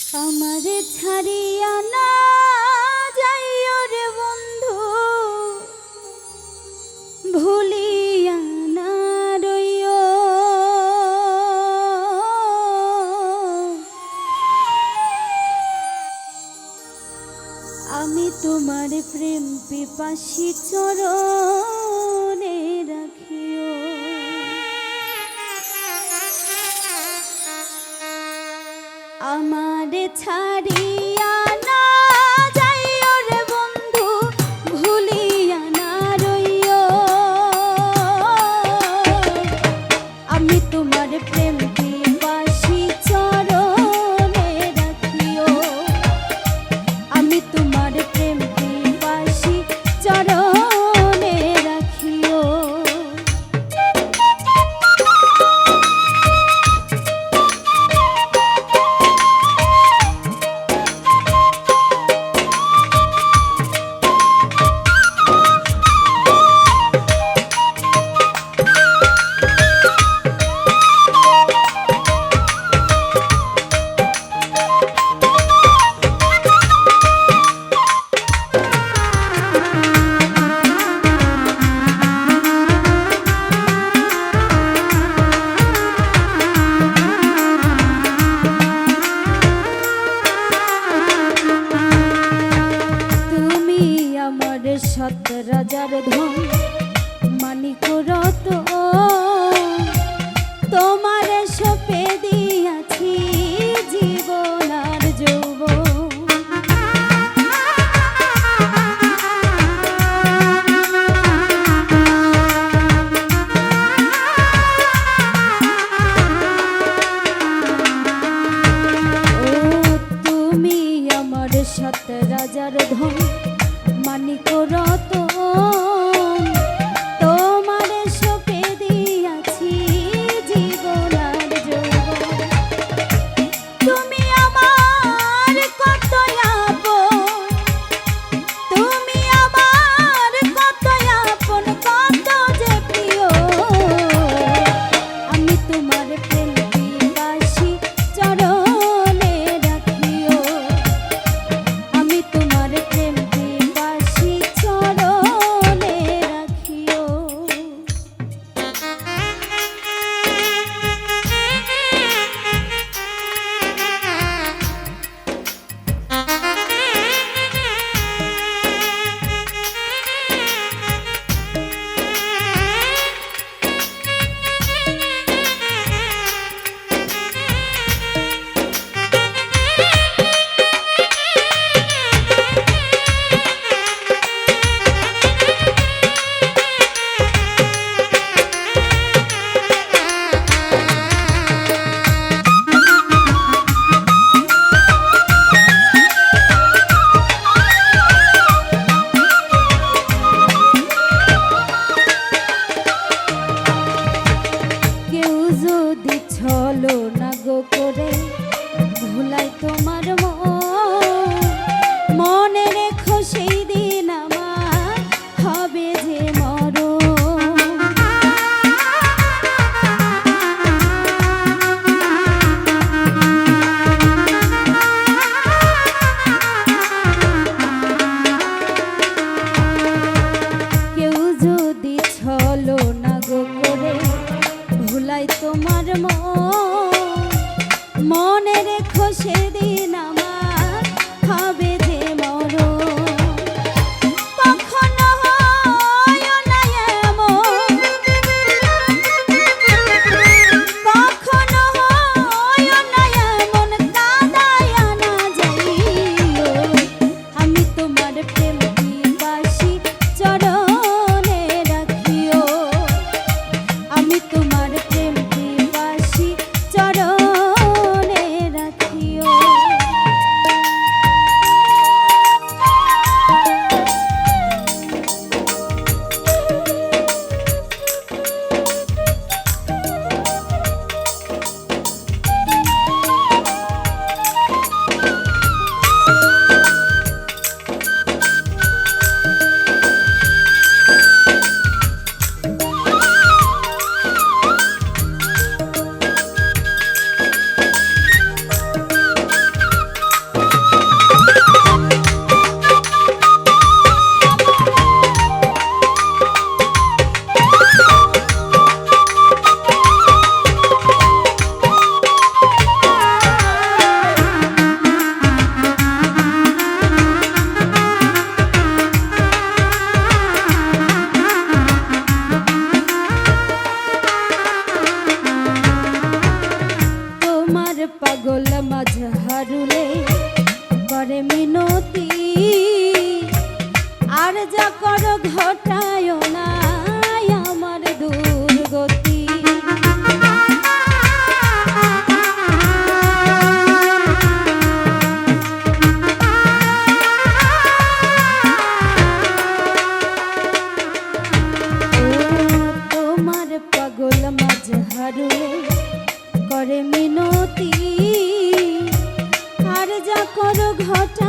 আমারে ছাড়িয়া না যাইও রে বন্ধু, ভুলিয়া না রইও। আমি তোমার প্রেম পিপাসী চরণে রাখিও। আমারে ছাড়িয়া না যাইও রে বন্ধু, ভুলিয়া না রইও। আমি তোমার প্রেম পিপাসী চরণে রাখিও। আমি তোমার প্রেম পিপাসী চরণে রাখিও। সত রাজার ধন মানিক রতন, তোমার সপে দিয়াছি জীবন আর যৌবন। ও তুমি আমার সত রাজার ধন মানিক রতন, তোমার সপে দিয়াছি জীবন আর যৌবন। তুমি আমার কত আপন, তুমি আমার কত আপন, কত যে প্রিয়। আমি তোমার প্রেম পিপাসী চরণে রাখিও। আমি তোমার প্রেম পিপাসী চরণে রাখিও। যদি ছলো না গো করে ভুলাই তোমার মনে রেখো সেই দিন আমার হবে যে মরণ। কেউ যদি ছলো না গো করে ভুলাই তোমার মনে রেখো সেদিন আমার করে মিনতি, আর যা করো ঘটায় না আমার দুর্গতি। তোমার পাগল মাঝহারে করে মিনতি, আর যা করো ঘটা